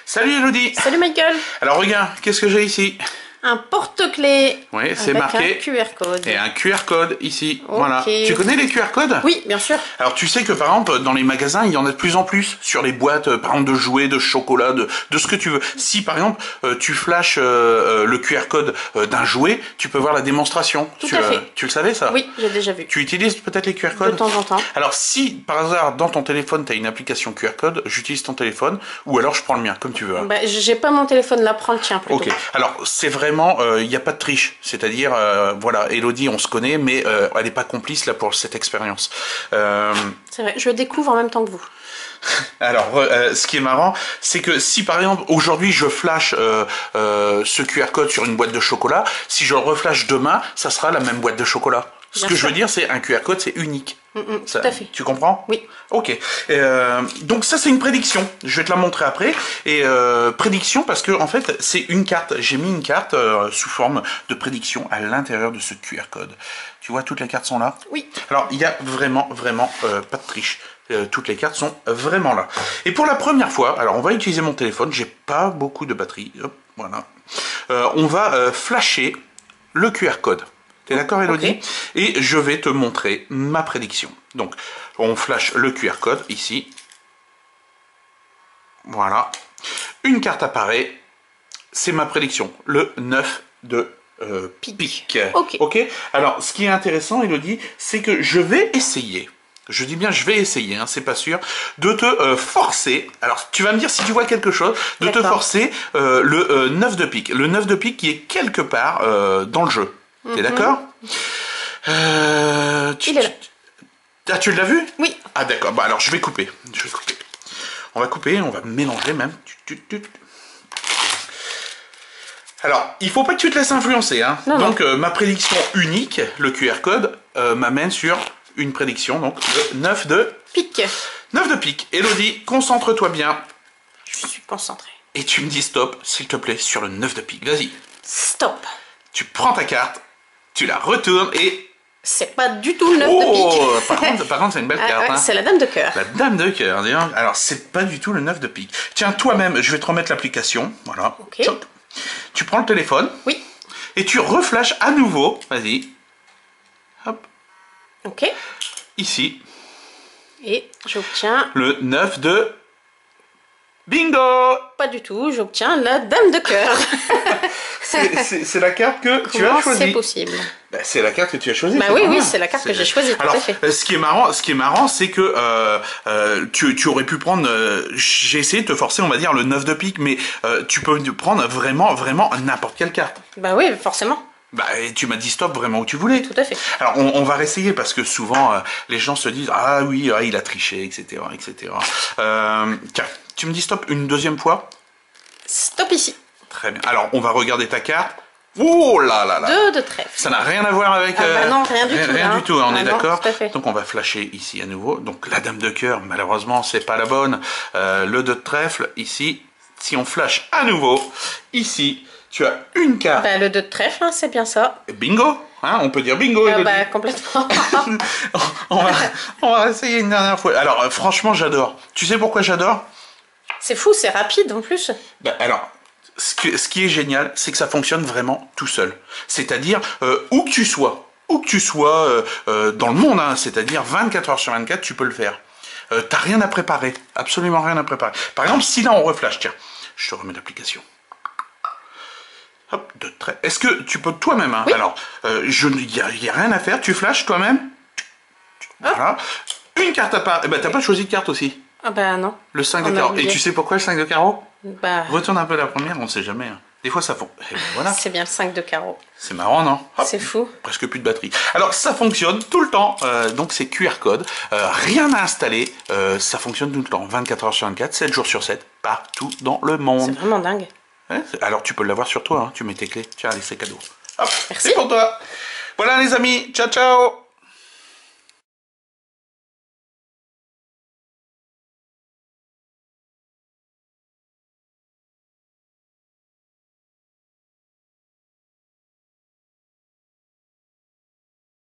Salut Elodie. Salut Michael. Alors regarde, qu'est-ce que j'ai ici? Un porte-clés. Oui, c'est marqué. Un QR code. Et un QR code ici. Ok. Voilà. Tu connais les QR codes? Oui, bien sûr. Alors tu sais que par exemple dans les magasins il y en a de plus en plus sur les boîtes par exemple de jouets, de chocolat, de ce que tu veux. Si par exemple tu flashes le QR code d'un jouet, tu peux voir la démonstration. Tout à fait. Tu le savais ça? Oui, j'ai déjà vu. Tu utilises peut-être les QR codes? De temps en temps. Alors si par hasard dans ton téléphone tu as une application QR code, j'utilise ton téléphone ou alors je prends le mien comme tu veux. Bah, j'ai pas mon téléphone là, prends le tien plutôt. Ok, alors c'est vraiment, il n'y a pas de triche, c'est-à-dire, voilà, Elodie, on se connaît, mais elle n'est pas complice là pour cette expérience. C'est vrai, je découvre en même temps que vous. Alors, ce qui est marrant, c'est que si par exemple aujourd'hui je flash ce QR code sur une boîte de chocolat, si je le reflash demain, ça sera la même boîte de chocolat. Ce que je veux dire, c'est un QR code, c'est unique. Tout à fait. Tu comprends? Oui. Ok. Donc ça, c'est une prédiction. Je vais te la montrer après. Et prédiction parce que en fait, c'est une carte. J'ai mis une carte sous forme de prédiction à l'intérieur de ce QR code. Tu vois, toutes les cartes sont là? Oui. Alors, il y a vraiment pas de triche. Toutes les cartes sont vraiment là. Et pour la première fois, alors on va utiliser mon téléphone. J'ai pas beaucoup de batterie. Hop, voilà. On va flasher le QR code. T'es d'accord, Elodie? Okay. Et je vais te montrer ma prédiction. Donc, on flash le QR code ici. Voilà. Une carte apparaît. C'est ma prédiction. Le 9 de pique. Ok. Ok. Alors, ce qui est intéressant, Elodie, c'est que je vais essayer. Je dis bien, je vais essayer, hein, c'est pas sûr, de te forcer. Alors, tu vas me dire si tu vois quelque chose, de te forcer le 9 de pique. Le 9 de pique qui est quelque part dans le jeu. T'es d'accord? Il est là. Ah, tu l'as vu? Oui. Ah d'accord, bah alors je vais couper. On va couper, on va mélanger même. Alors, il faut pas que tu te laisses influencer. Hein. Non, donc, ma prédiction unique, le QR code, m'amène sur une prédiction, donc le 9 de... Pique. 9 de pique. Elodie, concentre-toi bien. Je suis concentrée. Et tu me dis stop, s'il te plaît, sur le 9 de pique. Vas-y. Stop. Tu prends ta carte, tu la retournes et... C'est pas du tout le 9 de pique. Par contre, c'est une belle carte. Ouais, hein. C'est la dame de cœur. La dame de cœur, dis donc. Alors, c'est pas du tout le 9 de pique. Tiens, toi-même, je vais te remettre l'application. Voilà. Ok. Chop. Tu prends le téléphone. Oui. Et tu reflashes à nouveau. Vas-y. Hop. Ok. Ici. Et j'obtiens... Le 9 de... Bingo! Pas du tout, j'obtiens la dame de cœur. C'est la carte que tu as Comment choisie. c'est possible? Bah, c'est la carte que tu as choisie. Bah oui, c'est la carte que j'ai choisie, tout Alors, à fait. ce qui est marrant, c'est que tu aurais pu prendre. J'ai essayé de te forcer, on va dire, le 9 de pique, mais tu peux prendre vraiment n'importe quelle carte. Bah oui, forcément. Bah, et tu m'as dit stop vraiment où tu voulais. Tout à fait. Alors, on va réessayer parce que souvent, les gens se disent ah oui, il a triché, etc. Tiens, tu me dis stop une deuxième fois. Stop ici. Très bien. Alors, on va regarder ta carte. Oh là là là. 2 de trèfle. Ça n'a rien à voir avec... Ah bah non, rien du tout. Rien du tout, on est d'accord. Tout à fait. Donc on va flasher ici à nouveau. Donc la dame de cœur, malheureusement, c'est pas la bonne. Le 2 de trèfle, ici. Si on flash à nouveau, ici, tu as une carte. Bah, le 2 de trèfle, hein, c'est bien ça. Bingo, hein, on peut dire bingo. Ah bah complètement. on va essayer une dernière fois. Alors franchement, j'adore. Tu sais pourquoi j'adore? C'est fou, c'est rapide en plus. Bah, alors... Ce qui est génial, c'est que ça fonctionne vraiment tout seul. C'est-à-dire, où que tu sois dans le monde, hein, c'est-à-dire 24 heures sur 24, tu peux le faire. T'as rien à préparer, absolument rien à préparer. Par exemple, si là on reflash, tiens, je te remets l'application. Hop, de trait. Est-ce que tu peux toi-même, hein, oui. Alors, il n'y a rien à faire, tu flashes toi-même. Voilà. Une carte à part. Eh ben, t'as pas choisi de carte aussi. Ah bah non. Le 5 de carreau. Et tu sais pourquoi le 5 de carreau? Bah... Retourne un peu la première, on ne sait jamais. Hein. Des fois ça fonctionne. Ben voilà. C'est bien le 5 de carreau. C'est marrant, non? C'est fou. Presque plus de batterie. Alors ça fonctionne tout le temps. Donc c'est QR code. Rien à installer. Ça fonctionne tout le temps. 24 heures sur 24, 7 jours sur 7. Partout dans le monde. C'est vraiment dingue. Ouais, alors tu peux l'avoir sur toi. Hein. Tu mets tes clés. Tiens, allez, c'est cadeau. Hop, merci. c'est pour toi. Voilà les amis. Ciao, ciao.